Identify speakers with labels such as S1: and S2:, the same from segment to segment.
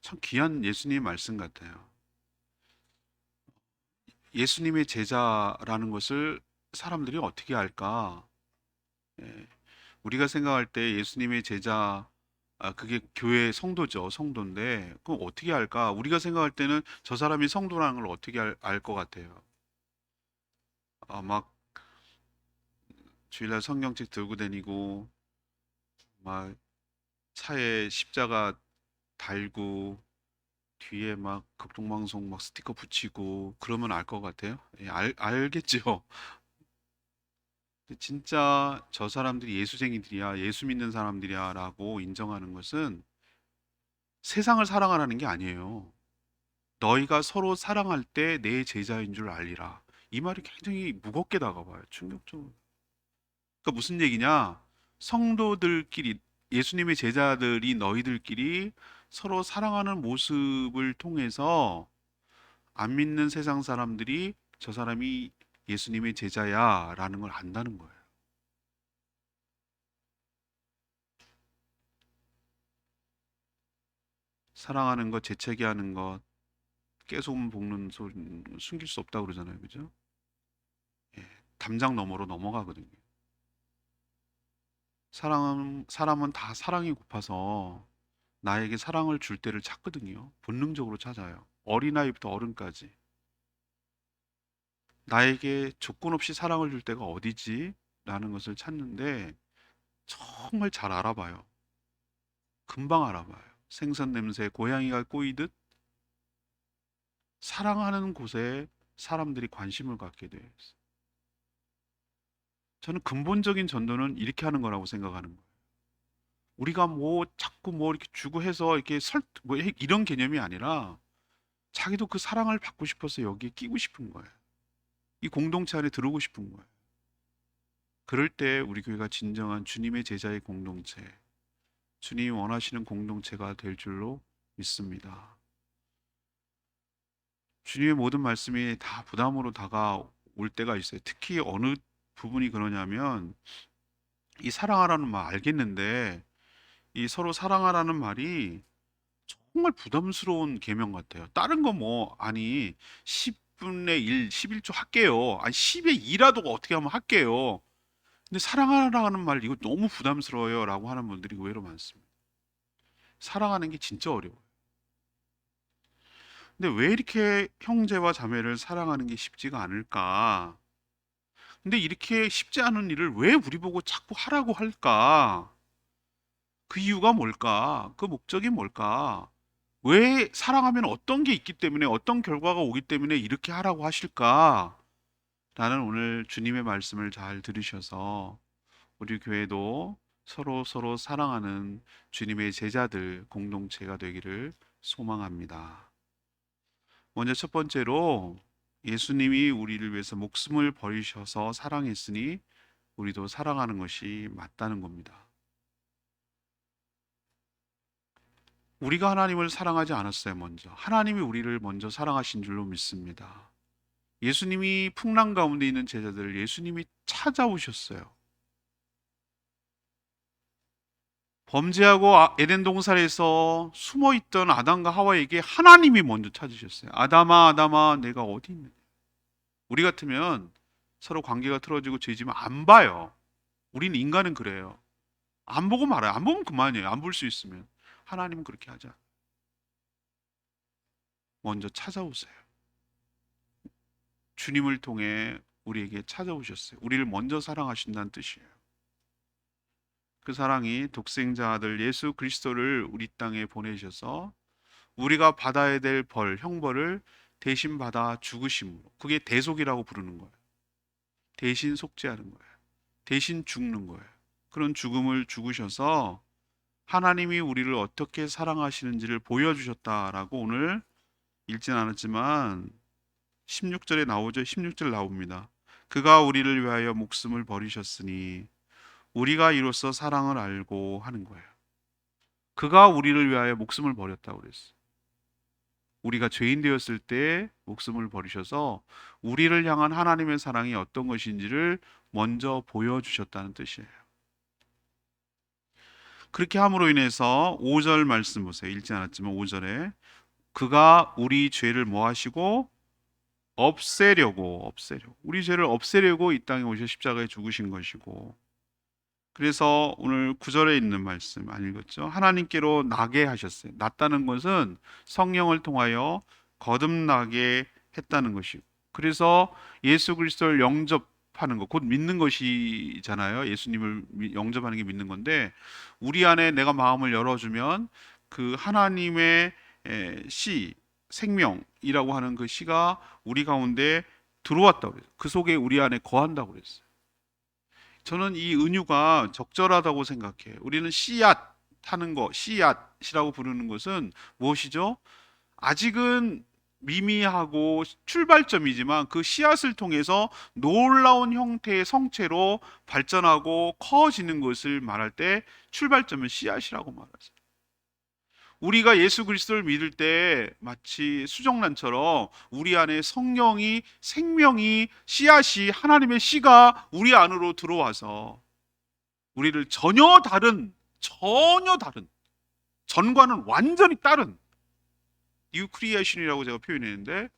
S1: 참 귀한 예수님의 말씀 같아요. 예수님의 제자라는 것을 사람들이 어떻게 알까? 예, 우리가 생각할 때 예수님의 제자, 그게 교회 성도죠. 성도인데, 그럼 어떻게 알까? 우리가 생각할 때는 저 사람이 성도라는 걸 어떻게 알 것 같아요? 막 주일날 성경책 들고 다니고, 막 차에 십자가 달고, 뒤에 막 극동방송 막 스티커 붙이고, 그러면 알 것 같아요? 예, 알겠죠? 진짜 저 사람들이 예수쟁이들이야, 예수 믿는 사람들이야 라고 인정하는 것은 세상을 사랑하라는 게 아니에요. 너희가 서로 사랑할 때 내 제자인 줄 알리라. 이 말이 굉장히 무겁게 다가와요. 충격적으로. 그러니까 무슨 얘기냐? 성도들끼리, 예수님의 제자들이 너희들끼리 서로 사랑하는 모습을 통해서 안 믿는 세상 사람들이 저 사람이 예수님의 제자야 라는 걸 안다는 거예요. 사랑하는 것, 재채기 하는 것, 깨소금 볶는 소리는 숨길 수 없다고 그러잖아요. 그죠? 예, 담장 너머로 넘어가거든요. 사람은 다 사랑이 고파서 나에게 사랑을 줄 때를 찾거든요. 본능적으로 찾아요. 어린아이부터 어른까지. 나에게 조건 없이 사랑을 줄 때가 어디지? 라는 것을 찾는데 정말 잘 알아봐요. 금방 알아봐요. 생선 냄새, 고양이가 꼬이듯 사랑하는 곳에 사람들이 관심을 갖게 돼요. 저는 근본적인 전도는 이렇게 하는 거라고 생각하는 거예요. 우리가 뭐 자꾸 뭐 이렇게 주고 해서 이렇게 뭐 이런 개념이 아니라 자기도 그 사랑을 받고 싶어서 여기에 끼고 싶은 거예요. 이 공동체 안에 들어오고 싶은 거예요. 그럴 때 우리 교회가 진정한 주님의 제자의 공동체, 주님이 원하시는 공동체가 될 줄로 믿습니다. 주님의 모든 말씀이 다 부담으로 다가올 때가 있어요. 특히 어느 부분이 그러냐면 이 사랑하라는 말 알겠는데 이 서로 사랑하라는 말이 정말 부담스러운 계명 같아요. 다른 거 뭐 아니 10분의 1, 11조 할게요. 아니 10의 2라도 어떻게 하면 할게요. 근데 사랑하라는 말 이거 너무 부담스러워요라고 하는 분들이 의외로 많습니다. 사랑하는 게 진짜 어려워요. 근데 왜 이렇게 형제와 자매를 사랑하는 게 쉽지가 않을까? 근데 이렇게 쉽지 않은 일을 왜 우리 보고 자꾸 하라고 할까? 그 이유가 뭘까? 그 목적이 뭘까? 왜 사랑하면 어떤 게 있기 때문에 어떤 결과가 오기 때문에 이렇게 하라고 하실까? 라는 오늘 주님의 말씀을 잘 들으셔서 우리 교회도 서로 사랑하는 주님의 제자들 공동체가 되기를 소망합니다. 먼저 첫 번째로 예수님이 우리를 위해서 목숨을 버리셔서 사랑했으니 우리도 사랑하는 것이 맞다는 겁니다. 우리가 하나님을 사랑하지 않았어요, 먼저. 하나님이 우리를 먼저 사랑하신 줄로 믿습니다. 예수님이 풍랑 가운데 있는 제자들을 예수님이 찾아오셨어요. 범죄하고 에덴 동산에서 숨어 있던 아담과 하와에게 하나님이 먼저 찾으셨어요. 아담아, 아담아, 내가 어디 있느냐? 우리 같으면 서로 관계가 틀어지고 죄지면 안 봐요. 우리는 인간은 그래요. 안 보고 말아요. 안 보면 그만이에요. 안 볼 수 있으면. 하나님은 그렇게 하자. 먼저 찾아오세요. 주님을 통해 우리에게 찾아오셨어요. 우리를 먼저 사랑하신다는 뜻이에요. 그 사랑이 독생자 아들 예수 그리스도를 우리 땅에 보내셔서 우리가 받아야 될 벌, 형벌을 대신 받아 죽으심으로. 그게 대속이라고 부르는 거예요. 대신 속죄하는 거예요. 대신 죽는 거예요. 그런 죽음을 죽으셔서 하나님이 우리를 어떻게 사랑하시는지를 보여주셨다라고 오늘 읽진 않았지만 16절에 나오죠. 16절 나옵니다. 그가 우리를 위하여 목숨을 버리셨으니 우리가 이로써 사랑을 알고 하는 거예요. 그가 우리를 위하여 목숨을 버렸다고 그랬어요. 우리가 죄인 되었을 때 목숨을 버리셔서 우리를 향한 하나님의 사랑이 어떤 것인지를 먼저 보여주셨다는 뜻이에요. 그렇게 함으로 인해서 5절 말씀 보세요. 읽지 않았지만 5절에 그가 우리 죄를 뭐 하시고 없애려고 우리 죄를 없애려고 이 땅에 오셔 십자가에 죽으신 것이고, 그래서 오늘 9절에 있는 말씀 안 읽었죠? 하나님께로 나게 하셨어요. 났다는 것은 성령을 통하여 거듭나게 했다는 것이고, 그래서 예수 그리스도를 영접하는 것, 곧 믿는 것이잖아요. 예수님을 영접하는 게 믿는 건데, 우리 안에 내가 마음을 열어주면 그 하나님의 씨, 생명이라고 하는 그 씨가 우리 가운데 들어왔다고 그랬어요. 그 속에 우리 안에 거한다고 그랬어요. 저는 이 은유가 적절하다고 생각해요. 우리는 씨앗 하는 거, 씨앗이라고 부르는 것은 무엇이죠? 아직은 미미하고 출발점이지만 그 씨앗을 통해서 놀라운 형태의 성체로 발전하고 커지는 것을 말할 때 출발점은 씨앗이라고 말하죠. 우리가 예수 그리스도를 믿을 때 마치 수정란처럼 우리 안에 성령이, 생명이, 씨앗이, 하나님의 씨가 우리 안으로 들어와서 우리를 전혀 다른, 전과는 완전히 다른 뉴 크리에이션이라고 제가 표현했는데,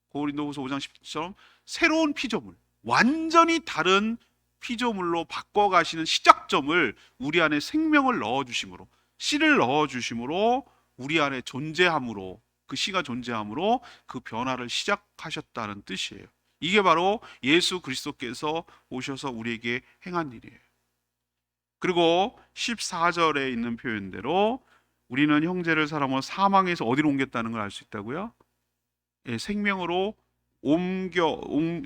S1: 고린도후서 5장 10절처럼 새로운 피조물, 완전히 다른 피조물로 바꿔가시는 시작점을 우리 안에 생명을 넣어주심으로, 씨를 넣어주심으로 우리 안에 존재함으로, 그 씨가 존재함으로 그 변화를 시작하셨다는 뜻이에요. 이게 바로 예수 그리스도께서 오셔서 우리에게 행한 일이에요. 그리고 14절에 있는 표현대로 우리는 형제를 사랑하며 사망에서 어디로 옮겼다는 걸 알 수 있다고요? 예, 생명으로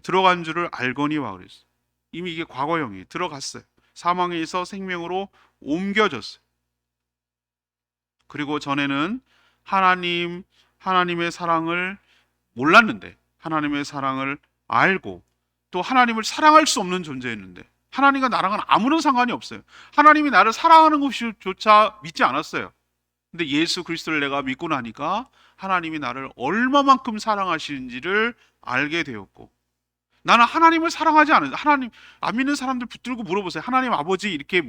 S1: 들어간 줄을 알거니와 그랬어요. 이미 이게 과거형이에요. 들어갔어요. 사망에서 생명으로 옮겨졌어요. 그리고 전에는 하나님의 사랑을 몰랐는데 하나님의 사랑을 알고, 또 하나님을 사랑할 수 없는 존재였는데, 하나님과 나랑은 아무런 상관이 없어요. 하나님이 나를 사랑하는 것조차 믿지 않았어요. 근데 예수 그리스도를 내가 믿고 나니까 하나님이 나를 얼마만큼 사랑하시는지를 알게 되었고, 나는 하나님을 사랑하지 않아요. 하나님 안 믿는 사람들 붙들고 물어보세요. 하나님 아버지 이렇게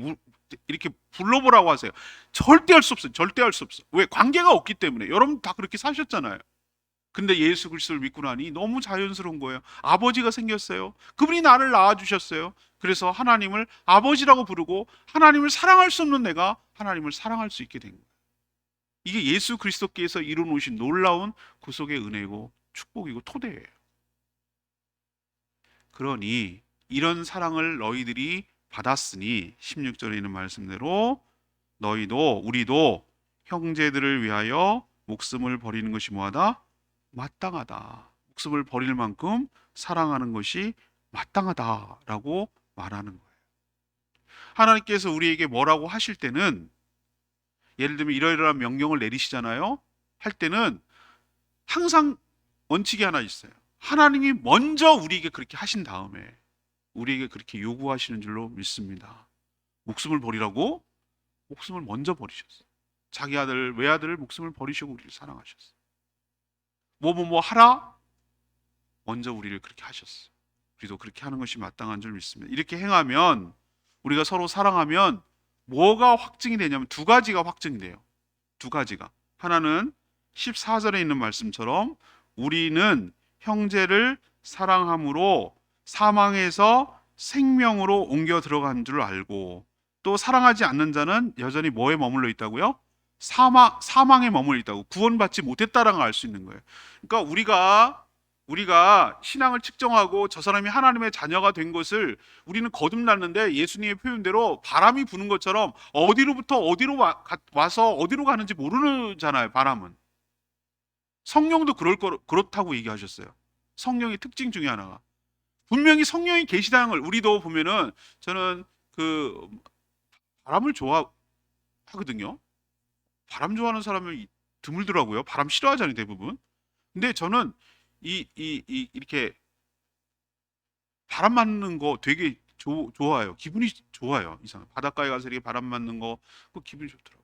S1: 불러보라고 하세요. 절대 할 수 없어요. 절대 할 수 없어. 왜? 관계가 없기 때문에. 여러분 다 그렇게 사셨잖아요. 근데 예수 그리스도를 믿고 나니 너무 자연스러운 거예요. 아버지가 생겼어요. 그분이 나를 낳아주셨어요. 그래서 하나님을 아버지라고 부르고, 하나님을 사랑할 수 없는 내가 하나님을 사랑할 수 있게 된 거예요. 이게 예수 그리스도께서 이루어놓으신 놀라운 구속의 은혜고 축복이고 토대예요. 그러니 이런 사랑을 너희들이 받았으니 16절에 있는 말씀대로 우리도 형제들을 위하여 목숨을 버리는 것이 뭐하다? 마땅하다. 목숨을 버릴 만큼 사랑하는 것이 마땅하다라고 말하는 거예요. 하나님께서 우리에게 뭐라고 하실 때는, 예를 들면 이러이러한 명령을 내리시잖아요. 할 때는 항상 원칙이 하나 있어요. 하나님이 먼저 우리에게 그렇게 하신 다음에 우리에게 그렇게 요구하시는 줄로 믿습니다. 목숨을 버리라고? 목숨을 먼저 버리셨어요. 자기 아들, 외아들을 목숨을 버리시고 우리를 사랑하셨어요. 뭐 하라? 먼저 우리를 그렇게 하셨어요. 우리도 그렇게 하는 것이 마땅한 줄 믿습니다. 이렇게 행하면, 우리가 서로 사랑하면 뭐가 확증이 되냐면 두 가지가 확증이 돼요. 두 가지가. 하나는 14절에 있는 말씀처럼 우리는 형제를 사랑함으로 사망에서 생명으로 옮겨 들어간 줄 알고, 또 사랑하지 않는 자는 여전히 뭐에 머물러 있다고요? 사망에 머물러 있다고, 구원받지 못했다라는 걸 알 수 있는 거예요. 그러니까 우리가 신앙을 측정하고 저 사람이 하나님의 자녀가 된 것을 우리는 거듭났는데, 예수님의 표현대로 바람이 부는 것처럼 어디로부터 어디로 와서 어디로 가는지 모르잖아요. 바람은. 성령도 그렇다고 얘기하셨어요. 성령의 특징 중에 하나가, 분명히 성령이 계시다는 걸 우리도 보면은, 저는 그 바람을 좋아하거든요. 바람 좋아하는 사람은 드물더라고요. 바람 싫어하잖아요, 대부분. 근데 저는 이렇게 바람 맞는 거 되게 좋아요. 기분이 좋아요. 바닷가에 가서 이렇게 바람 맞는 거, 그 기분이 좋더라고요.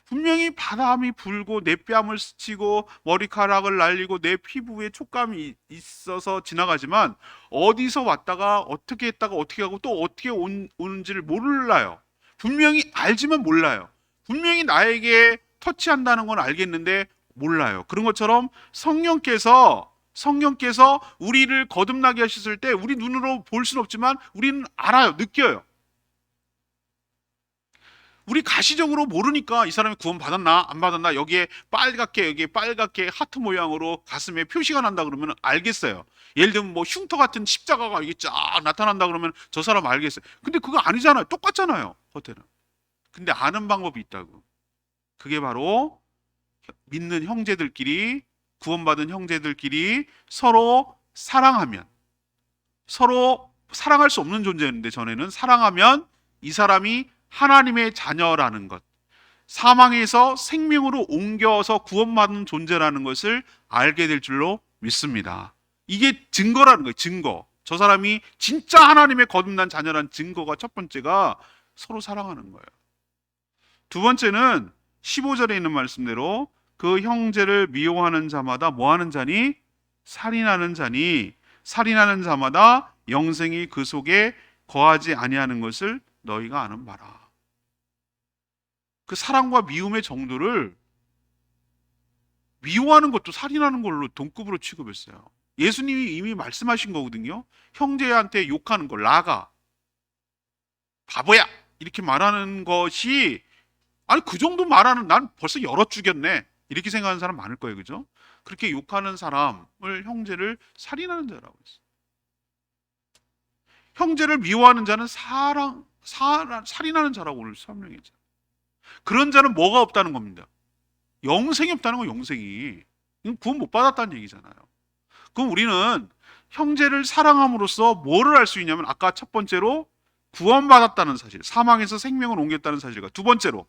S1: 분명히 바람이 불고 내 뺨을 스치고 머리카락을 날리고 내 피부에 촉감이 있어서 지나가지만, 어디서 왔다가 어떻게 했다가 어떻게 하고 또 어떻게 오는지를 몰라요. 분명히 알지만 몰라요. 분명히 나에게 터치한다는 건 알겠는데 몰라요. 그런 것처럼 성령께서 우리를 거듭나게 하셨을 때 우리 눈으로 볼 수는 없지만 우리는 알아요. 느껴요. 우리 가시적으로 모르니까 이 사람이 구원 받았나 안 받았나, 여기에 빨갛게 하트 모양으로 가슴에 표시가 난다 그러면 알겠어요. 예를 들면 뭐 흉터 같은 십자가가 이게 쫙 나타난다 그러면 저 사람 알겠어요. 근데 그거 아니잖아요. 똑같잖아요, 겉에는. 근데 아는 방법이 있다고. 그게 바로 믿는 형제들끼리, 구원받은 형제들끼리 서로 사랑하면, 서로 사랑할 수 없는 존재였는데 전에는 사랑하면 이 사람이 하나님의 자녀라는 것, 사망에서 생명으로 옮겨서 구원받는 존재라는 것을 알게 될 줄로 믿습니다. 이게 증거라는 거예요. 증거. 저 사람이 진짜 하나님의 거듭난 자녀라는 증거가, 첫 번째가 서로 사랑하는 거예요. 두 번째는 15절에 있는 말씀대로 그 형제를 미워하는 자마다 뭐하는 자니? 살인하는 자니, 살인하는 자마다 영생이 그 속에 거하지 아니하는 것을 너희가 아는 바라. 그 사랑과 미움의 정도를, 미워하는 것도 살인하는 걸로 동급으로 취급했어요. 예수님이 이미 말씀하신 거거든요. 형제한테 욕하는 거, 라가, 바보야, 이렇게 말하는 것이, 아니 그 정도 말하는, 난 벌써 열어 죽였네, 이렇게 생각하는 사람 많을 거예요. 그죠? 그렇게 욕하는 사람을, 형제를 살인하는 자라고 했어요. 형제를 미워하는 자는 살인하는 자라고 오늘 설명했잖아요. 그런 자는 뭐가 없다는 겁니다. 영생이 없다는 거. 영생이, 이건 구원 못 받았다는 얘기잖아요. 그럼 우리는 형제를 사랑함으로써 뭐를 알 수 있냐면, 아까 첫 번째로 구원받았다는 사실, 사망에서 생명을 옮겼다는 사실과, 두 번째로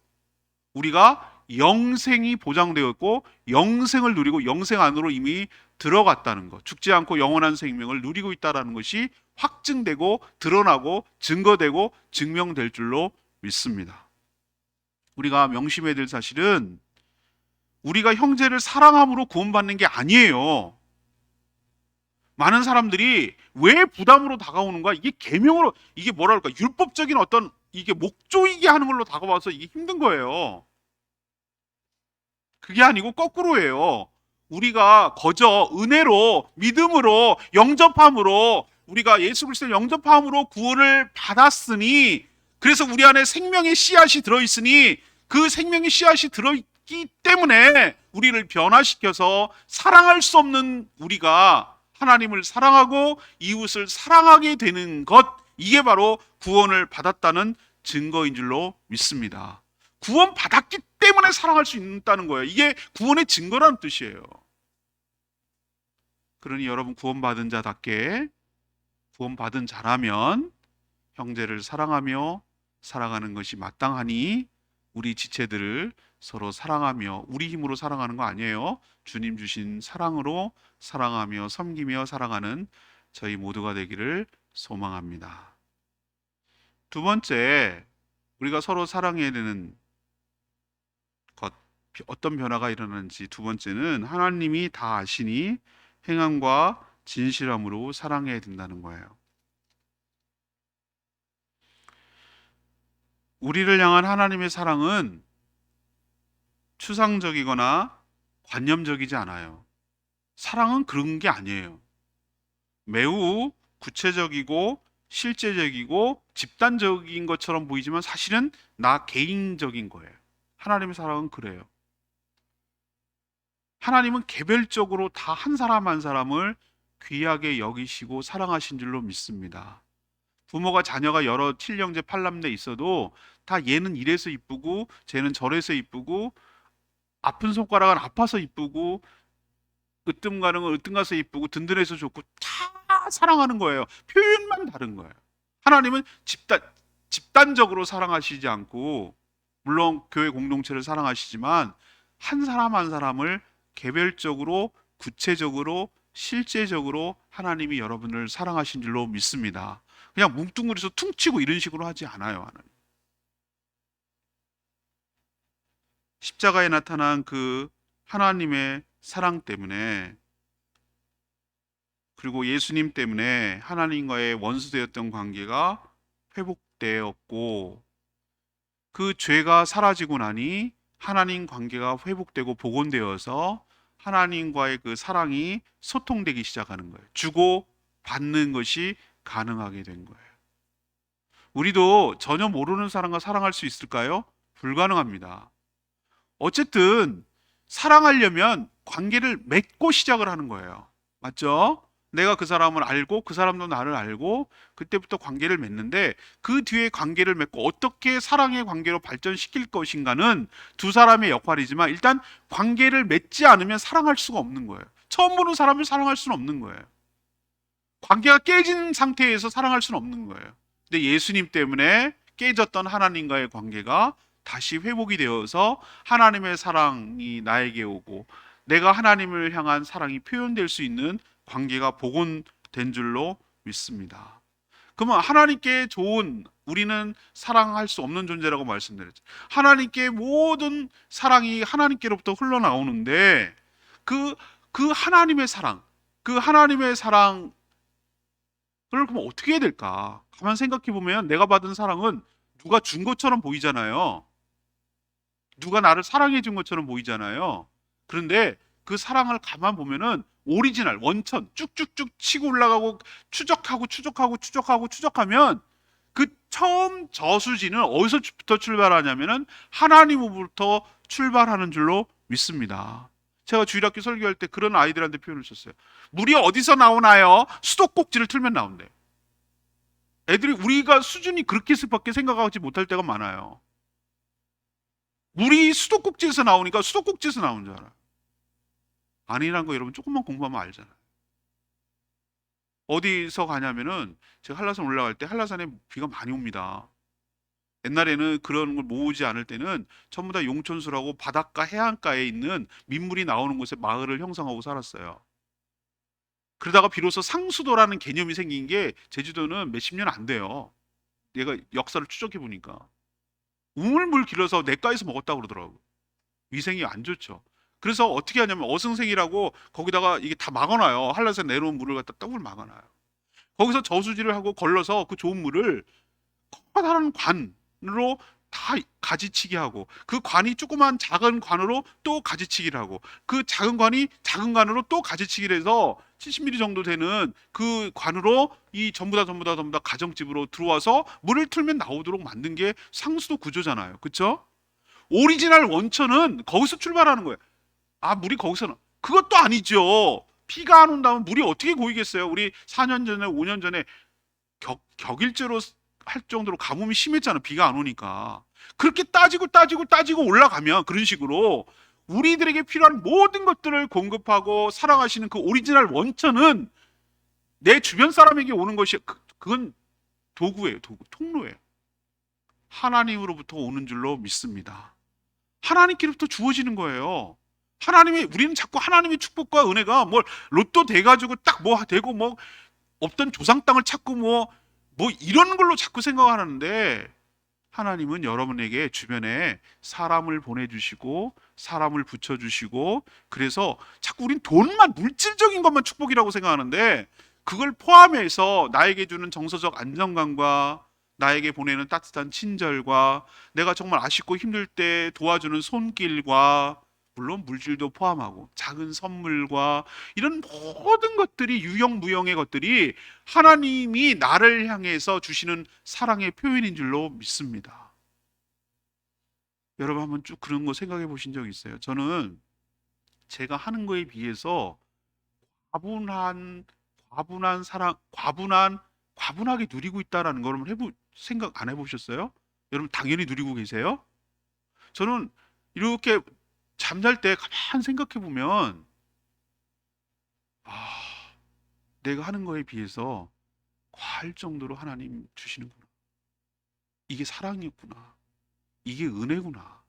S1: 우리가 영생이 보장되어 있고 영생을 누리고 영생 안으로 이미 들어갔다는 것, 죽지 않고 영원한 생명을 누리고 있다는 것이 확증되고 드러나고 증거되고 증명될 줄로 믿습니다. 우리가 명심해야 될 사실은 우리가 형제를 사랑함으로 구원받는 게 아니에요. 많은 사람들이 왜 부담으로 다가오는가? 이게 계명으로, 이게 뭐라 그럴까? 율법적인 어떤, 이게 목조이게 하는 걸로 다가와서 이게 힘든 거예요. 그게 아니고 거꾸로예요. 우리가 거저 은혜로, 믿음으로, 영접함으로, 우리가 예수 그리스도를 영접함으로 구원을 받았으니, 그래서 우리 안에 생명의 씨앗이 들어있으니, 그 생명의 씨앗이 들어있기 때문에 우리를 변화시켜서 사랑할 수 없는 우리가 하나님을 사랑하고 이웃을 사랑하게 되는 것, 이게 바로 구원을 받았다는 증거인 줄로 믿습니다. 구원 받았기 때문에 사랑할 수 있다는 거예요. 이게 구원의 증거라는 뜻이에요. 그러니 여러분, 구원받은 자답게, 구원받은 자라면 형제를 사랑하며 살아가는 것이 마땅하니, 우리 지체들을 서로 사랑하며, 우리 힘으로 사랑하는 거 아니에요. 주님 주신 사랑으로 사랑하며 섬기며 살아가는 저희 모두가 되기를 소망합니다. 두 번째, 우리가 서로 사랑해야 되는 것, 어떤 변화가 일어나는지, 두 번째는 하나님이 다 아시니 행함과 진실함으로 사랑해야 된다는 거예요. 우리를 향한 하나님의 사랑은 추상적이거나 관념적이지 않아요. 사랑은 그런 게 아니에요. 매우 구체적이고 실제적이고 집단적인 것처럼 보이지만 사실은 나 개인적인 거예요. 하나님의 사랑은 그래요. 하나님은 개별적으로 다 한 사람 한 사람을 귀하게 여기시고 사랑하신 줄로 믿습니다. 부모가 자녀가 여러 칠형제 팔남대 있어도 다 얘는 이래서 이쁘고 쟤는 저래서 이쁘고, 아픈 손가락은 아파서 이쁘고, 으뜸 가는 건 으뜸 가서 이쁘고, 든든해서 좋고, 다 사랑하는 거예요. 표현만 다른 거예요. 하나님은 집단적으로 사랑하시지 않고, 물론 교회 공동체를 사랑하시지만 한 사람 한 사람을 개별적으로, 구체적으로, 실제적으로 하나님이 여러분을 사랑하신 줄로 믿습니다. 그냥 뭉뚱그려서 퉁치고 이런 식으로 하지 않아요. 하나님. 십자가에 나타난 그 하나님의 사랑 때문에, 그리고 예수님 때문에 하나님과의 원수되었던 관계가 회복되었고, 그 죄가 사라지고 나니 하나님 관계가 회복되고 복원되어서 하나님과의 그 사랑이 소통되기 시작하는 거예요. 주고 받는 것이 가능하게 된 거예요. 우리도 전혀 모르는 사람과 사랑할 수 있을까요? 불가능합니다. 어쨌든 사랑하려면 관계를 맺고 시작을 하는 거예요. 맞죠? 내가 그 사람을 알고 그 사람도 나를 알고 그때부터 관계를 맺는데, 그 뒤에 관계를 맺고 어떻게 사랑의 관계로 발전시킬 것인가는 두 사람의 역할이지만, 일단 관계를 맺지 않으면 사랑할 수가 없는 거예요. 처음 보는 사람을 사랑할 수는 없는 거예요. 관계가 깨진 상태에서 사랑할 수는 없는 거예요. 근데 예수님 때문에 깨졌던 하나님과의 관계가 다시 회복이 되어서 하나님의 사랑이 나에게 오고 내가 하나님을 향한 사랑이 표현될 수 있는 관계가 복원된 줄로 믿습니다. 그러면 하나님께 좋은, 우리는 사랑할 수 없는 존재라고 말씀드렸죠. 하나님께 모든 사랑이 하나님께로부터 흘러나오는데, 그, 그 하나님의 사랑, 그 하나님의 사랑 그럼 어떻게 해야 될까? 가만 생각해 보면 내가 받은 사랑은 누가 준 것처럼 보이잖아요. 누가 나를 사랑해 준 것처럼 보이잖아요. 그런데 그 사랑을 가만 보면은 오리지널, 원천 쭉쭉쭉 치고 올라가고 추적하면 그 처음 저수지는 어디서부터 출발하냐면은 하나님으로부터 출발하는 줄로 믿습니다. 제가 주일학교 설교할 때 그런 아이들한테 표현을 썼어요. 물이 어디서 나오나요? 수도꼭지를 틀면 나온대. 애들이 우리가 수준이 그렇게밖에 생각하지 못할 때가 많아요. 물이 수도꼭지에서 나오니까 수도꼭지에서 나온 줄 알아요. 아니란 거 여러분 조금만 공부하면 알잖아요. 어디서 가냐면은 제가 한라산 올라갈 때 한라산에 비가 많이 옵니다. 옛날에는 그런 걸 모으지 않을 때는 전부 다 용천수라고 바닷가 해안가에 있는 민물이 나오는 곳에 마을을 형성하고 살았어요. 그러다가 비로소 상수도라는 개념이 생긴 게 제주도는 몇십 년 안 돼요. 얘가 역사를 추적해 보니까 우물물 길어서 냇가에서 먹었다고 그러더라고요. 위생이 안 좋죠. 그래서 어떻게 하냐면 어승생이라고 거기다가 이게 다 막아놔요. 한라산 내려온 물을 갖다 떡을 막아놔요. 거기서 저수지를 하고 걸러서 그 좋은 물을 커다란 관으로 다 가지치기 하고, 그 관이 조그만 작은 관으로 또 가지치기를 하고, 그 작은 관이 작은 관으로 또 가지치기를 해서 70mm 정도 되는 그 관으로 이 전부 다 가정집으로 들어와서 물을 틀면 나오도록 만든 게 상수도 구조잖아요. 그쵸? 오리지널 원천은 거기서 출발하는 거예요. 아, 물이 거기서는. 그것도 아니죠. 비가 안 온다면 물이 어떻게 고이겠어요? 우리 4년 전에, 5년 전에 격일제로 할 정도로 가뭄이 심했잖아. 비가 안 오니까. 그렇게 따지고 올라가면 그런 식으로 우리들에게 필요한 모든 것들을 공급하고 사랑하시는 그 오리지널 원천은 내 주변 사람에게 오는 것이, 그건 도구예요. 도구, 통로예요. 하나님으로부터 오는 줄로 믿습니다. 하나님께로부터 주어지는 거예요. 우리는 자꾸 하나님의 축복과 은혜가 뭐 로또 돼가지고 딱 뭐 되고 뭐 없던 조상 땅을 찾고 뭐 이런 걸로 자꾸 생각하는데, 하나님은 여러분에게 주변에 사람을 보내주시고 사람을 붙여주시고, 그래서 자꾸 우린 돈만, 물질적인 것만 축복이라고 생각하는데, 그걸 포함해서 나에게 주는 정서적 안정감과 나에게 보내는 따뜻한 친절과 내가 정말 아쉽고 힘들 때 도와주는 손길과, 물론 물질도 포함하고 작은 선물과, 이런 모든 것들이, 유형무형의 것들이 하나님이 나를 향해서 주시는 사랑의 표현인 줄로 믿습니다. 여러분 한번 쭉 그런 거 생각해 보신 적 있어요? 저는 제가 하는 거에 비해서 과분한 사랑, 과분하게 누리고 있다라는 걸 생각 안 해보셨어요? 여러분 당연히 누리고 계세요? 저는 이렇게 잠잘 때 가만 생각해 보면, 아, 내가 하는 거에 비해서 과할 정도로 하나님 주시는구나. 이게 사랑이구나. 이게 은혜구나.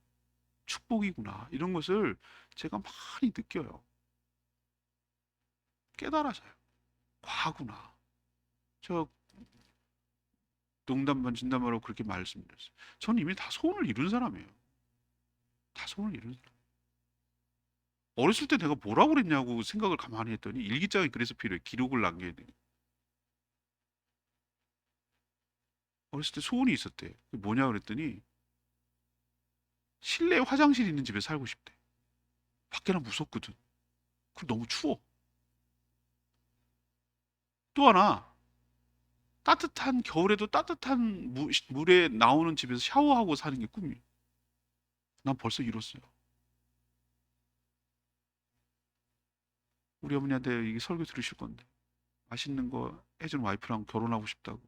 S1: 축복이구나. 이런 것을 제가 많이 느껴요. 깨달아져요. 과구나. 저 농담 반 진담으로 그렇게 말씀드렸어요. 전 이미 다 소원을 이룬 사람이에요. 다 소원을 이룬 사람. 어렸을 때 내가 뭐라고 그랬냐고 생각을 가만히 했더니, 일기장이 그래서 필요해. 기록을 남겨야 돼. 어렸을 때 소원이 있었대. 그게 뭐냐 그랬더니 실내에 화장실 있는 집에 살고 싶대. 밖에는 무섭거든. 그리고 너무 추워. 또 하나, 따뜻한 겨울에도 따뜻한 물에 나오는 집에서 샤워하고 사는 게 꿈이에요. 난 벌써 이뤘어요. 우리 어머니한테 이게 설교 들으실 건데 맛있는 거 해준 와이프랑 결혼하고 싶다고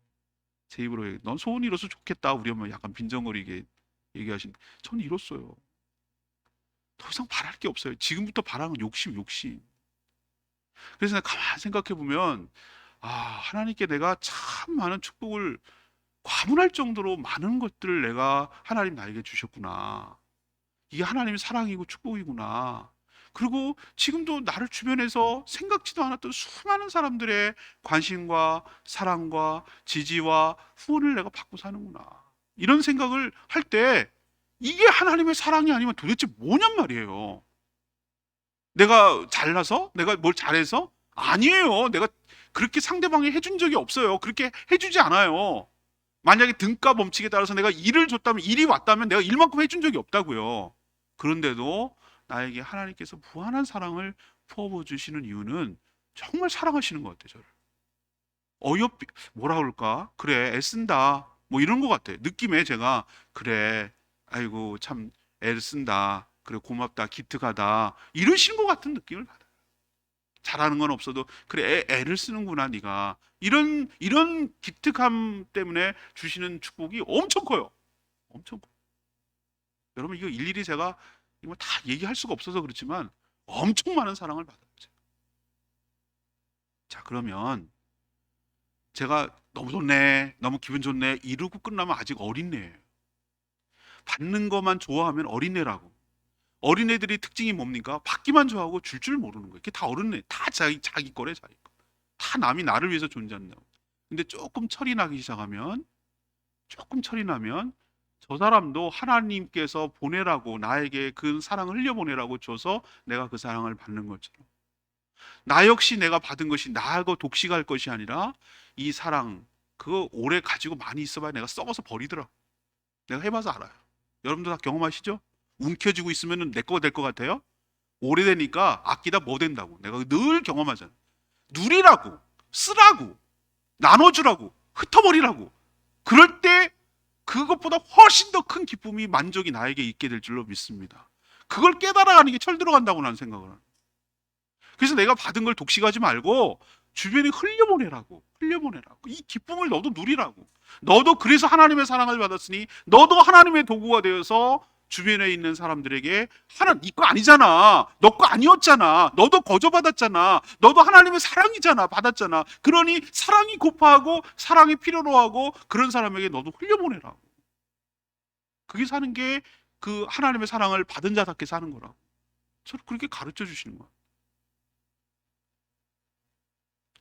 S1: 제 입으로 얘기. 넌 소원이 이뤄서 좋겠다. 우리 엄마 약간 빈정거리게 얘기하신. 저는 이뤘어요. 더 이상 바랄 게 없어요. 지금부터 바라는 욕심. 그래서 내가 가만히 생각해 보면 하나님께 내가 참 많은 축복을 과분할 정도로 많은 것들을 내가 하나님 나에게 주셨구나. 이게 하나님의 사랑이고 축복이구나. 그리고 지금도 나를 주변에서 생각지도 않았던 수많은 사람들의 관심과 사랑과 지지와 후원을 내가 받고 사는구나. 이런 생각을 할 때 이게 하나님의 사랑이 아니면 도대체 뭐냔 말이에요. 내가 잘나서? 내가 뭘 잘해서? 아니에요. 내가 그렇게 상대방이 해준 적이 없어요. 그렇게 해주지 않아요. 만약에 등가 범칙에 따라서 내가 일을 줬다면, 일이 왔다면 내가 일만큼 해준 적이 없다고요. 그런데도 나에게 하나님께서 무한한 사랑을 부어주시는 이유는 정말 사랑하시는 것 같아요. 저를 어여삐 뭐라 그럴까, 그래 애쓴다 뭐 이런 것 같아요. 느낌에 제가 그래 아이고 참 애를 쓴다, 그래 고맙다, 기특하다 이러시는 것 같은 느낌을 받아요. 잘하는 건 없어도 그래 애를 쓰는구나 네가, 이런 기특함 때문에 주시는 축복이 엄청 커요. 엄청 커요. 여러분 이거 일일이 제가 이거 다 얘기할 수가 없어서 그렇지만 엄청 많은 사랑을 받아요. 자, 그러면 제가 너무 좋네, 너무 기분 좋네 이러고 끝나면 아직 어린애예요. 받는 것만 좋아하면 어린애라고. 어린애들이 특징이 뭡니까? 받기만 좋아하고 줄 모르는 거예요. 이게 다 어른애, 다 자기 거래, 자기 거. 다 남이 나를 위해서 존재한다고. 근데 조금 철이 나기 시작하면, 조금 철이 나면 저 사람도 하나님께서 보내라고, 나에게 그 사랑을 흘려보내라고 줘서 내가 그 사랑을 받는 것처럼, 나 역시 내가 받은 것이 나하고 독식할 것이 아니라 이 사랑, 그거 오래 가지고 많이 있어봐야 내가 썩어서 버리더라고. 내가 해봐서 알아요. 여러분도 다 경험하시죠? 움켜쥐고 있으면 내 거 될 것 같아요? 오래되니까 아끼다 뭐 된다고 내가 늘 경험하잖아. 누리라고, 쓰라고, 나눠주라고, 흩어버리라고. 그럴 때 그것보다 훨씬 더 큰 기쁨이, 만족이 나에게 있게 될 줄로 믿습니다. 그걸 깨달아가는 게 철 들어간다고 나는 생각을 합니다. 그래서 내가 받은 걸 독식하지 말고 주변에 흘려보내라고. 이 기쁨을 너도 누리라고. 너도 그래서 하나님의 사랑을 받았으니 너도 하나님의 도구가 되어서 주변에 있는 사람들에게, 네 거 아니잖아, 너 거 아니었잖아, 너도 거저받았잖아, 너도 하나님의 사랑이잖아, 받았잖아. 그러니 사랑이 고파하고 사랑이 필요로 하고 그런 사람에게 너도 흘려보내라고. 그게 사는 게 그 하나님의 사랑을 받은 자답게 사는 거라고. 저를 그렇게 가르쳐 주시는 거야.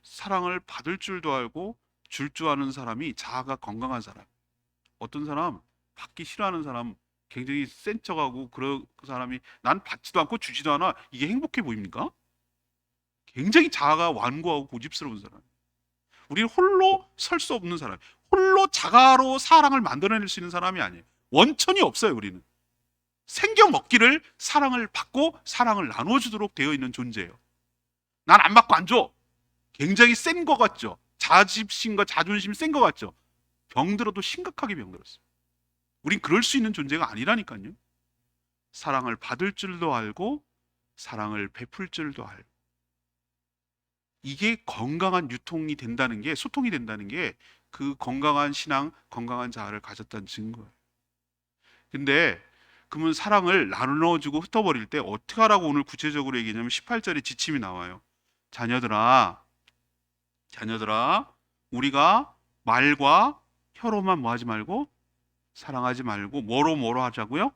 S1: 사랑을 받을 줄도 알고 줄 줄 아는 사람이 자아가 건강한 사람. 어떤 사람 받기 싫어하는 사람, 굉장히 센 척하고 그 사람이 난 받지도 않고 주지도 않아, 이게 행복해 보입니까? 굉장히 자아가 완고하고 고집스러운 사람. 우리는 홀로 설 수 없는 사람, 홀로 자가로 사랑을 만들어낼 수 있는 사람이 아니에요. 원천이 없어요. 우리는 생겨 먹기를 사랑을 받고 사랑을 나눠주도록 되어 있는 존재예요. 난 안 받고 안 줘. 굉장히 센 것 같죠? 자집심과 자존심 센 것 같죠? 병들어도 심각하게 병들었어요. 우린 그럴 수 있는 존재가 아니라니까요. 사랑을 받을 줄도 알고 사랑을 베풀 줄도 알고, 이게 건강한 유통이 된다는 게, 소통이 된다는 게 그 건강한 신앙, 건강한 자아를 가졌다는 증거예요. 근데 그러면 사랑을 나눠주고 흩어버릴 때 어떻게 하라고 오늘 구체적으로 얘기하냐면 18절에 지침이 나와요. 자녀들아 우리가 말과 혀로만 뭐 하지 말고, 사랑하지 말고 뭐로 하자고요?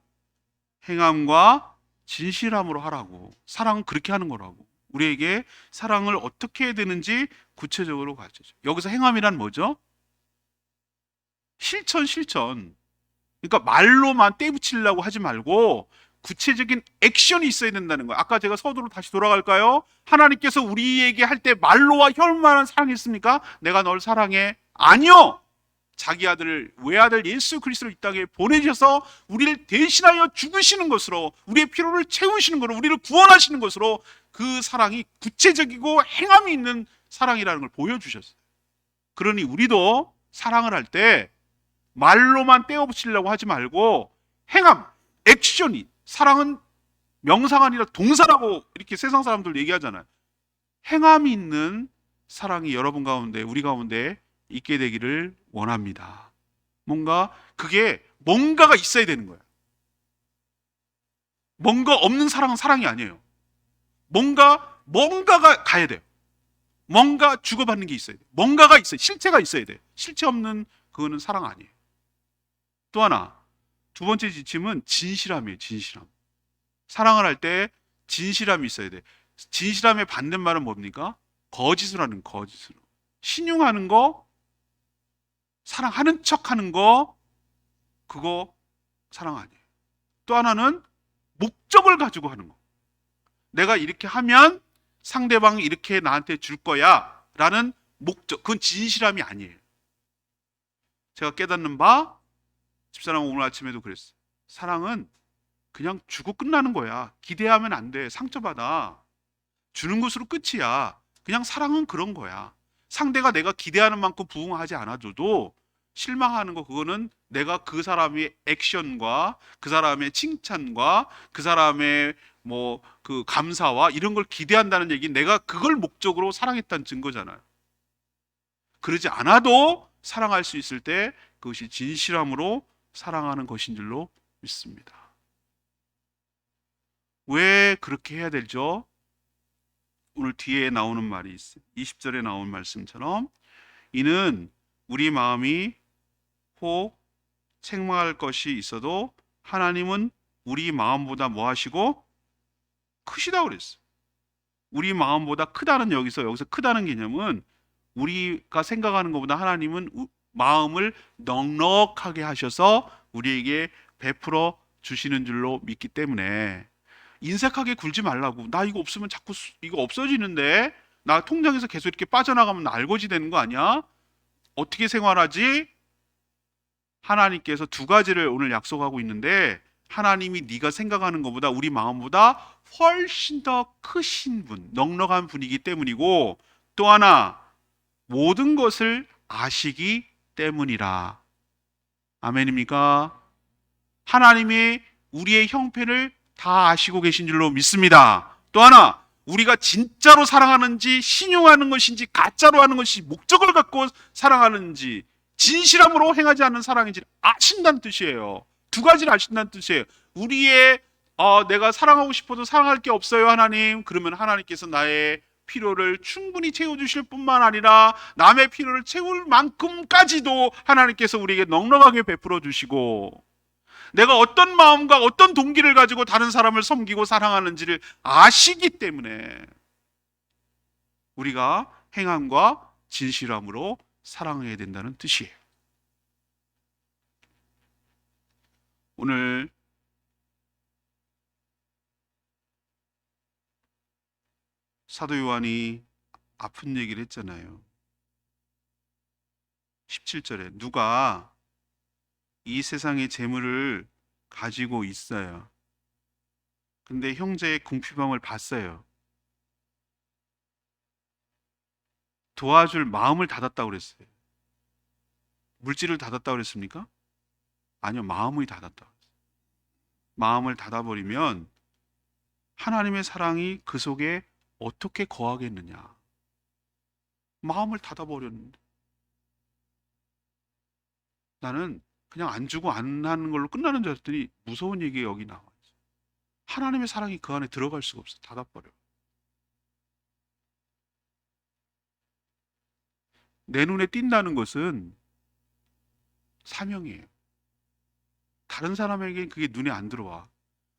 S1: 행함과 진실함으로 하라고. 사랑은 그렇게 하는 거라고. 우리에게 사랑을 어떻게 해야 되는지 구체적으로 가르쳐줘요. 여기서 행함이란 뭐죠? 실천. 그러니까 말로만 떼붙이려고 하지 말고 구체적인 액션이 있어야 된다는 거예요. 아까 제가 서두로 다시 돌아갈까요? 하나님께서 우리에게 할 때 말로와 혀로만 사랑했습니까? 내가 널 사랑해. 아니요. 자기 아들을 외아들 예수 그리스도를 이 땅에 보내셔서 우리를 대신하여 죽으시는 것으로, 우리의 필요를 채우시는 것으로, 우리를 구원하시는 것으로 그 사랑이 구체적이고 행함이 있는 사랑이라는 걸 보여주셨어요. 그러니 우리도 사랑을 할 때 말로만 떼어붙이려고 하지 말고 행함, 액션이, 사랑은 명사가 아니라 동사라고 이렇게 세상 사람들 얘기하잖아요. 행함이 있는 사랑이 여러분 가운데, 우리 가운데 있게 되기를 원합니다. 그게 뭔가가 있어야 되는 거예요. 뭔가 없는 사랑은 사랑이 아니에요. 뭔가가 가야 돼요. 뭔가 주고받는 게 있어야 돼요. 뭔가가 있어요. 실체가 있어야 돼요. 실체 없는 그거는 사랑 아니에요. 또 하나, 두 번째 지침은 진실함이에요. 진실함. 사랑을 할 때 진실함이 있어야 돼. 진실함의 반대말은 뭡니까? 거짓을 하는, 거짓을. 신용하는 거, 사랑하는 척 하는 거, 그거 사랑 아니에요. 또 하나는 목적을 가지고 하는 거. 내가 이렇게 하면 상대방이 이렇게 나한테 줄 거야 라는 목적, 그건 진실함이 아니에요. 제가 깨닫는 바, 집사람 오늘 아침에도 그랬어요. 사랑은 그냥 주고 끝나는 거야. 기대하면 안 돼. 상처받아. 주는 것으로 끝이야. 그냥 사랑은 그런 거야. 상대가 내가 기대하는 만큼 부응하지 않아줘도 실망하는 거, 그거는 내가 그 사람의 액션과 그 사람의 칭찬과 그 사람의 그 감사와 이런 걸 기대한다는 얘기, 내가 그걸 목적으로 사랑했다는 증거잖아요. 그러지 않아도 사랑할 수 있을 때 그것이 진실함으로 사랑하는 것인 줄로 믿습니다. 왜 그렇게 해야 되죠? 오늘 뒤에 나오는 말이 있어요. 20절에 나온 말씀처럼 이는 우리 마음이 혹 책망할 것이 있어도 하나님은 우리 마음보다 뭐 하시고 크시다고 그랬어요. 우리 마음보다 크다는, 여기서 크다는 개념은 우리가 생각하는 것보다 하나님은 마음을 넉넉하게 하셔서 우리에게 베풀어 주시는 줄로 믿기 때문에 인색하게 굴지 말라고. 나 이거 없으면 자꾸 이거 없어지는데, 나 통장에서 계속 이렇게 빠져나가면 나 알거지 되는 거 아니야? 어떻게 생활하지? 하나님께서 두 가지를 오늘 약속하고 있는데, 하나님이 네가 생각하는 것보다, 우리 마음보다 훨씬 더 크신 분, 넉넉한 분이기 때문이고, 또 하나 모든 것을 아시기 때문이라. 아멘입니까? 하나님이 우리의 형편을 다 아시고 계신 줄로 믿습니다. 또 하나, 우리가 진짜로 사랑하는지 신용하는 것인지 가짜로 하는 것인지 목적을 갖고 사랑하는지 진실함으로 행하지 않는 사랑인지 아신다는 뜻이에요. 두 가지를 아신다는 뜻이에요. 우리의 내가 사랑하고 싶어도 사랑할 게 없어요 하나님. 그러면 하나님께서 나의 필요를 충분히 채워주실 뿐만 아니라 남의 필요를 채울 만큼까지도 하나님께서 우리에게 넉넉하게 베풀어 주시고, 내가 어떤 마음과 어떤 동기를 가지고 다른 사람을 섬기고 사랑하는지를 아시기 때문에 우리가 행함과 진실함으로 사랑해야 된다는 뜻이에요. 오늘 사도 요한이 아픈 얘기를 했잖아요. 17절에 누가 이 세상의 재물을 가지고 있어요. 근데 형제의 궁핍함을 봤어요. 도와줄 마음을 닫았다고 그랬어요. 물질을 닫았다고 그랬습니까? 아니요, 마음이 닫았다고 그랬어요. 마음을 닫아버리면 하나님의 사랑이 그 속에 어떻게 거하겠느냐. 마음을 닫아버렸는데 나는 그냥 안 주고 안 하는 걸로 끝나는 줄 알았더니 무서운 얘기가 여기 나와 있어요. 하나님의 사랑이 그 안에 들어갈 수가 없어. 닫아버려. 내 눈에 띈다는 것은 사명이에요. 다른 사람에게 그게 눈에 안 들어와.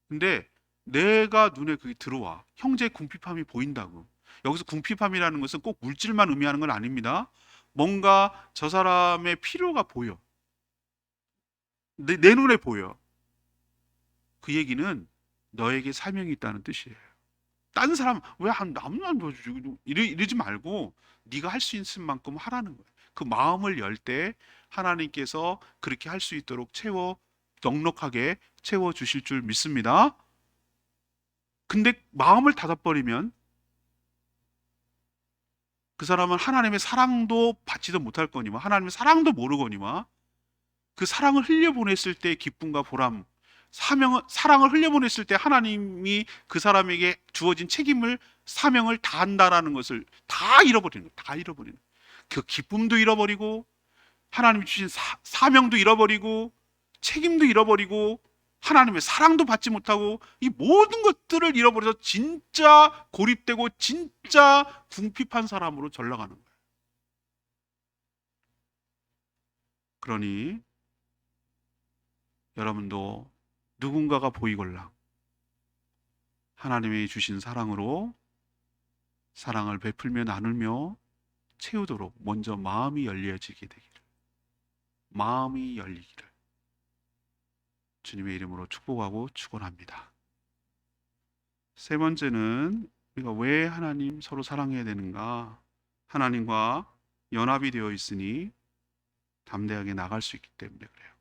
S1: 근데 내가 눈에 그게 들어와. 형제의 궁핍함이 보인다고. 여기서 궁핍함이라는 것은 꼭 물질만 의미하는 건 아닙니다. 뭔가 저 사람의 필요가 보여. 내 눈에 보여. 그 얘기는 너에게 사명이 있다는 뜻이에요. 딴 사람 왜 남은 안 도와주지? 이러지 말고 네가 할 수 있을 만큼 하라는 거예요. 그 마음을 열 때 하나님께서 그렇게 할 수 있도록 넉넉하게 채워 주실 줄 믿습니다. 근데 마음을 닫아버리면 그 사람은 하나님의 사랑도 받지도 못할 거니와 하나님의 사랑도 모르거니와 그 사랑을 흘려보냈을 때 기쁨과 보람, 사랑을 흘려보냈을 때 하나님이 그 사람에게 주어진 책임을, 사명을 다한다라는 것을 다 잃어버리는 거예요. 다 잃어버리는 거예요. 그 기쁨도 잃어버리고 하나님이 주신 사명도 잃어버리고 책임도 잃어버리고 하나님의 사랑도 받지 못하고 이 모든 것들을 잃어버려서 진짜 고립되고 진짜 궁핍한 사람으로 전락하는 거예요. 그러니 여러분도 누군가가 보이걸랑 하나님이 주신 사랑으로 사랑을 베풀며 나누며 채우도록 먼저 마음이 열려지게 되기를, 마음이 열리기를 주님의 이름으로 축복하고 축원합니다. 세 번째는 우리가 왜 하나님 서로 사랑해야 되는가? 하나님과 연합이 되어 있으니 담대하게 나갈 수 있기 때문에 그래요.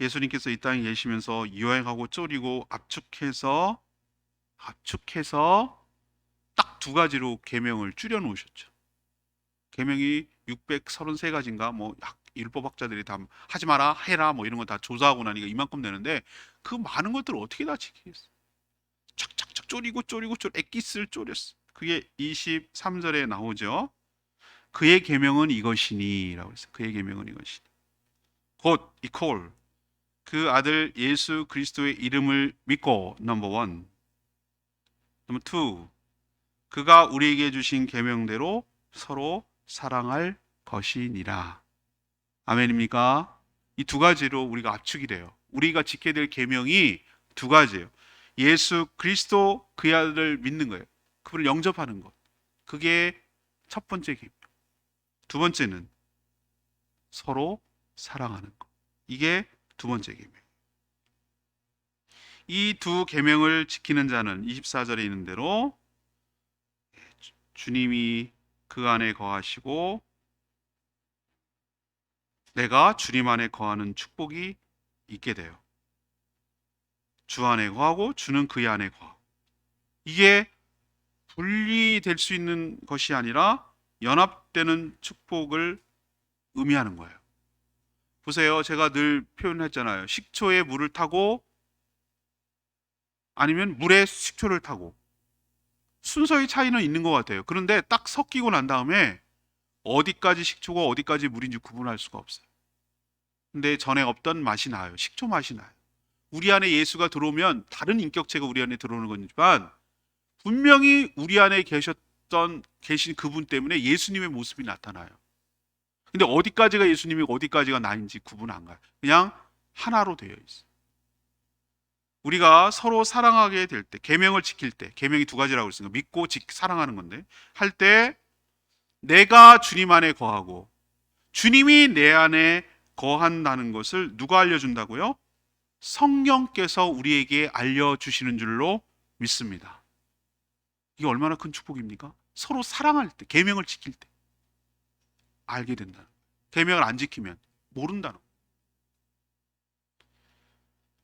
S1: 예수님께서 이 땅에 계시면서 유행하고 쪼리고 압축해서 딱 두 가지로 계명을 줄여 놓으셨죠. 계명이 633가지인가 뭐 율법학자들이 다 하지 마라 해라 뭐 이런 거 다 조사하고 나니까 이만큼 되는데 그 많은 것들을 어떻게 다 지키겠어요? 착착착 쪼리고 엑기스를 쪼렸어. 그게 23절에 나오죠. 그의 계명은 이것이니라고 했어요. 그의 계명은 이것이니. 곧 이퀄 그 아들 예수 그리스도의 이름을 믿고 넘버 원. 넘버 투 그가 우리에게 주신 계명대로 서로 사랑할 것이니라. 아멘입니까? 이 두 가지로 우리가 압축이 돼요. 우리가 지켜야 될 계명이 두 가지예요. 예수 그리스도 그의 아들을 믿는 거예요. 그분을 영접하는 것. 그게 첫 번째 계명. 두 번째는 서로 사랑하는 것. 이게 두 번째 계명. 이 두 계명을 지키는 자는 24절에 있는 대로 주님이 그 안에 거하시고 내가 주님 안에 거하는 축복이 있게 돼요. 주 안에 거하고 주는 그의 안에 거하고. 이게 분리될 수 있는 것이 아니라 연합되는 축복을 의미하는 거예요. 보세요. 제가 늘 표현했잖아요. 식초에 물을 타고 아니면 물에 식초를 타고 순서의 차이는 있는 것 같아요. 그런데 딱 섞이고 난 다음에 어디까지 식초고 어디까지 물인지 구분할 수가 없어요. 근데 전에 없던 맛이 나요. 식초 맛이 나요. 우리 안에 예수가 들어오면 다른 인격체가 우리 안에 들어오는 거지만 분명히 우리 안에 계신 그분 때문에 예수님의 모습이 나타나요. 근데 어디까지가 예수님이고 어디까지가 나인지 구분 안 가요. 그냥 하나로 되어 있어요. 우리가 서로 사랑하게 될 때, 계명을 지킬 때, 계명이 두 가지라고 했으니까 믿고 사랑하는 건데 할 때 내가 주님 안에 거하고 주님이 내 안에 거한다는 것을 누가 알려준다고요? 성령께서 우리에게 알려주시는 줄로 믿습니다. 이게 얼마나 큰 축복입니까? 서로 사랑할 때, 계명을 지킬 때 알게 된다는 거예요. 계명을 안 지키면 모른다는 거예요.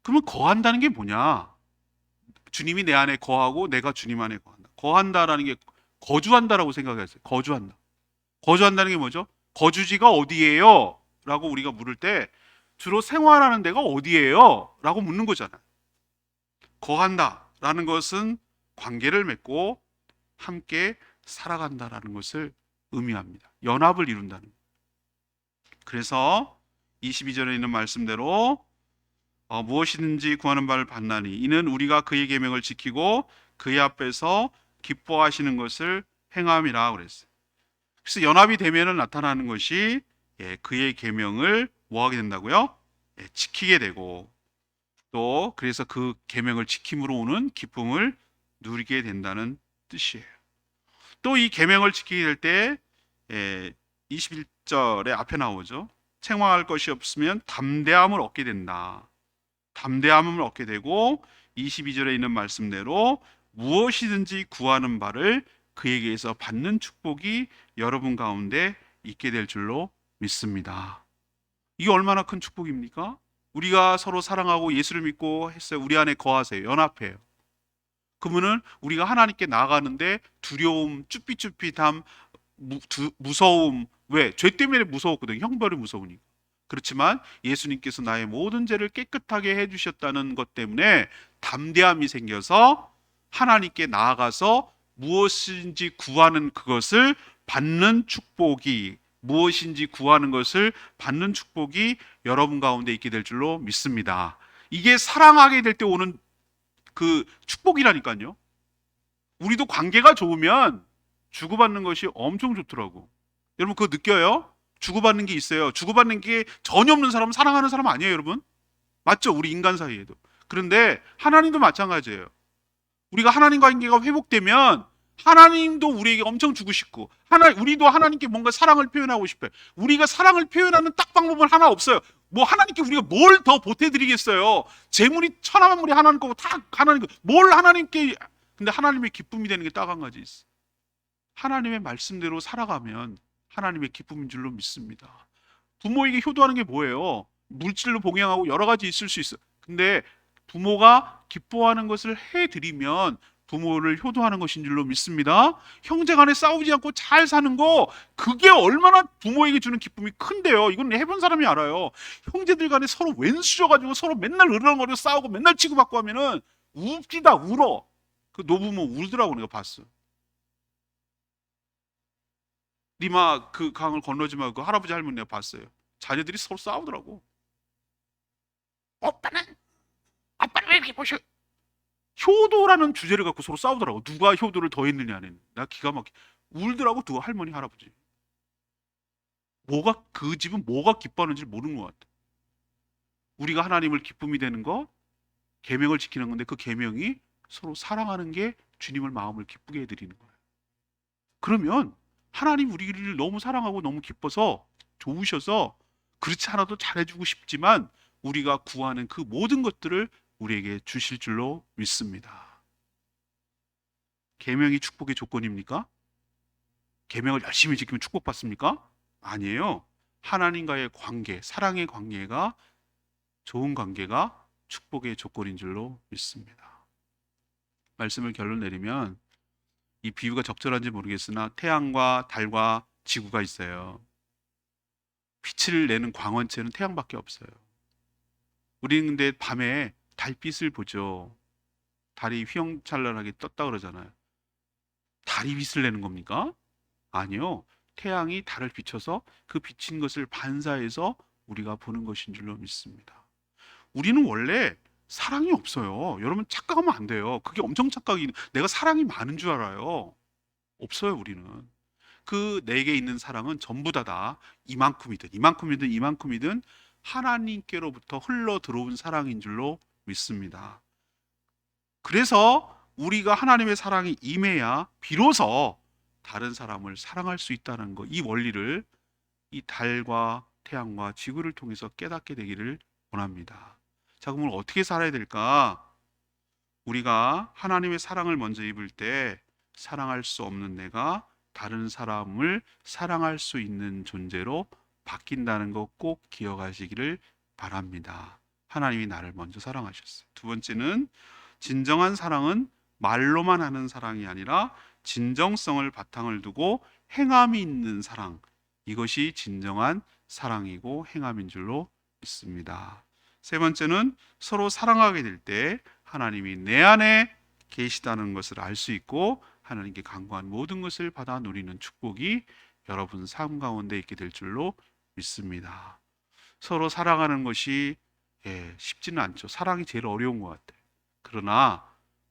S1: 그러면 거한다는 게 뭐냐? 주님이 내 안에 거하고 내가 주님 안에 거한다. 거한다라는 게 거주한다라고 생각했어요. 거주한다. 거주한다는 게 뭐죠? 거주지가 어디예요? 라고 우리가 물을 때 주로 생활하는 데가 어디예요? 라고 묻는 거잖아요. 거한다 라는 것은 관계를 맺고 함께 살아간다라는 것을 의미합니다. 연합을 이룬다는 거예요. 그래서 22절에 있는 말씀대로 무엇이든지 구하는 바를 받나니 이는 우리가 그의 계명을 지키고 그의 앞에서 기뻐하시는 것을 행함이라 그랬어요. 그래서 연합이 되면은 나타나는 것이 그의 계명을 뭐 하게 된다고요? 지키게 되고 또 그래서 그 계명을 지킴으로 오는 기쁨을 누리게 된다는 뜻이에요. 또 이 계명을 지키게 될 때 21절에 앞에 나오죠. 책망할 것이 없으면 담대함을 얻게 된다. 담대함을 얻게 되고 22절에 있는 말씀대로 무엇이든지 구하는 바를 그에게서 받는 축복이 여러분 가운데 있게 될 줄로 믿습니다. 이게 얼마나 큰 축복입니까? 우리가 서로 사랑하고 예수를 믿고 했어요. 우리 안에 거하세요. 연합해요. 그러면은 우리가 하나님께 나아가는데 두려움, 쭈삣쭈삣함, 무서움, 왜? 죄 때문에 무서웠거든요. 형벌이 무서우니까. 그렇지만 예수님께서 나의 모든 죄를 깨끗하게 해주셨다는 것 때문에 담대함이 생겨서 하나님께 나아가서 무엇인지 구하는 그것을 받는 축복이, 무엇인지 구하는 것을 받는 축복이 여러분 가운데 있게 될 줄로 믿습니다. 이게 사랑하게 될 때 오는 그 축복이라니까요. 우리도 관계가 좋으면 주고받는 것이 엄청 좋더라고. 여러분 그거 느껴요? 주고받는 게 있어요. 주고받는 게 전혀 없는 사람은 사랑하는 사람 아니에요, 여러분? 맞죠? 우리 인간 사이에도. 그런데 하나님도 마찬가지예요. 우리가 하나님과 관계가 회복되면 하나님도 우리에게 엄청 주고 싶고, 우리도 하나님께 뭔가 사랑을 표현하고 싶어요. 우리가 사랑을 표현하는 딱 방법은 하나 없어요. 뭐 하나님께 우리가 뭘 더 보태드리겠어요? 재물이 천하만물이 하나님 거고 다 하나님 거. 뭘 하나님께. 근데 하나님의 기쁨이 되는 게 딱 한 가지 있어. 하나님의 말씀대로 살아가면 하나님의 기쁨인 줄로 믿습니다. 부모에게 효도하는 게 뭐예요? 물질로 봉양하고 여러 가지 있을 수 있어. 근데 부모가 기뻐하는 것을 해드리면 부모를 효도하는 것인 줄로 믿습니다. 형제간에 싸우지 않고 잘 사는 거, 그게 얼마나 부모에게 주는 기쁨이 큰데요. 이건 해본 사람이 알아요. 형제들 간에 서로 왼수져가지고 서로 맨날 으르렁거리고 싸우고 맨날 치고받고 하면은 웁디다 울어. 그 노부모 울더라고. 내가 봤어. 니마 그 강을 건너지 말고 할아버지 할머니 내가 봤어요. 자녀들이 서로 싸우더라고. 아빠는 왜 이렇게 보셔? 효도라는 주제를 갖고 서로 싸우더라고. 누가 효도를 더 했느냐는. 나 기가 막혀. 울더라고 두 할머니 할아버지. 뭐가 그 집은 뭐가 기뻐하는지 모르는 것 같아. 우리가 하나님을 기쁨이 되는 거, 계명을 지키는 건데 그 계명이 서로 사랑하는 게 주님을 마음을 기쁘게 해드리는 거예요. 그러면 하나님 우리를 너무 사랑하고 너무 기뻐서 좋으셔서 그렇지 않아도 잘해주고 싶지만 우리가 구하는 그 모든 것들을 우리에게 주실 줄로 믿습니다. 계명이 축복의 조건입니까? 계명을 열심히 지키면 축복받습니까? 아니에요. 하나님과의 관계, 사랑의 관계가, 좋은 관계가 축복의 조건인 줄로 믿습니다. 말씀을 결론 내리면 이 비유가 적절한지 모르겠으나 태양과 달과 지구가 있어요. 빛을 내는 광원체는 태양밖에 없어요. 우리는 근데 밤에 달빛을 보죠. 달이 휘황찬란하게 떴다 그러잖아요. 달이 빛을 내는 겁니까? 아니요. 태양이 달을 비춰서 그 비친 것을 반사해서 우리가 보는 것인 줄로 믿습니다. 우리는 원래 사랑이 없어요. 여러분 착각하면 안 돼요. 그게 엄청 착각이, 내가 사랑이 많은 줄 알아요. 없어요, 우리는. 그 내게 있는 사랑은 전부 다 이만큼이든 하나님께로부터 흘러 들어온 사랑인 줄로 믿습니다. 그래서 우리가 하나님의 사랑이 임해야 비로소 다른 사람을 사랑할 수 있다는 것, 이 원리를 이 달과 태양과 지구를 통해서 깨닫게 되기를 원합니다. 자, 그러면 어떻게 살아야 될까? 우리가 하나님의 사랑을 먼저 입을 때 사랑할 수 없는 내가 다른 사람을 사랑할 수 있는 존재로 바뀐다는 거 꼭 기억하시기를 바랍니다. 하나님이 나를 먼저 사랑하셨어요. 두 번째는 진정한 사랑은 말로만 하는 사랑이 아니라 진정성을 바탕을 두고 행함이 있는 사랑, 이것이 진정한 사랑이고 행함인 줄로 믿습니다. 세 번째는 서로 사랑하게 될 때 하나님이 내 안에 계시다는 것을 알 수 있고 하나님께 간구한 모든 것을 받아 누리는 축복이 여러분 삶 가운데 있게 될 줄로 믿습니다. 서로 사랑하는 것이 쉽지는 않죠. 사랑이 제일 어려운 것 같아요. 그러나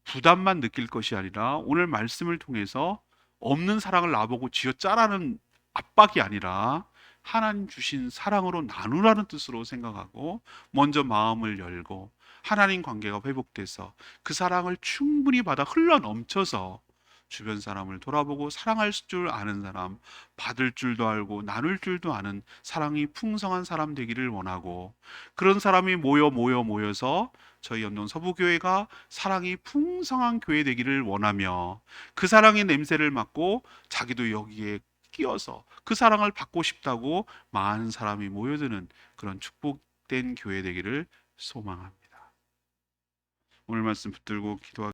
S1: 부담만 느낄 것이 아니라 오늘 말씀을 통해서 없는 사랑을 나보고 쥐어짜라는 압박이 아니라 하나님 주신 사랑으로 나누라는 뜻으로 생각하고 먼저 마음을 열고 하나님 관계가 회복돼서 그 사랑을 충분히 받아 흘러 넘쳐서 주변 사람을 돌아보고 사랑할 줄 아는 사람, 받을 줄도 알고 나눌 줄도 아는 사랑이 풍성한 사람 되기를 원하고, 그런 사람이 모여서 저희 연동 서부교회가 사랑이 풍성한 교회 되기를 원하며, 그 사랑의 냄새를 맡고 자기도 여기에 끼어서 그 사랑을 받고 싶다고 많은 사람이 모여드는 그런 축복된 교회 되기를 소망합니다. 오늘 말씀 붙들고 기도하겠습니다.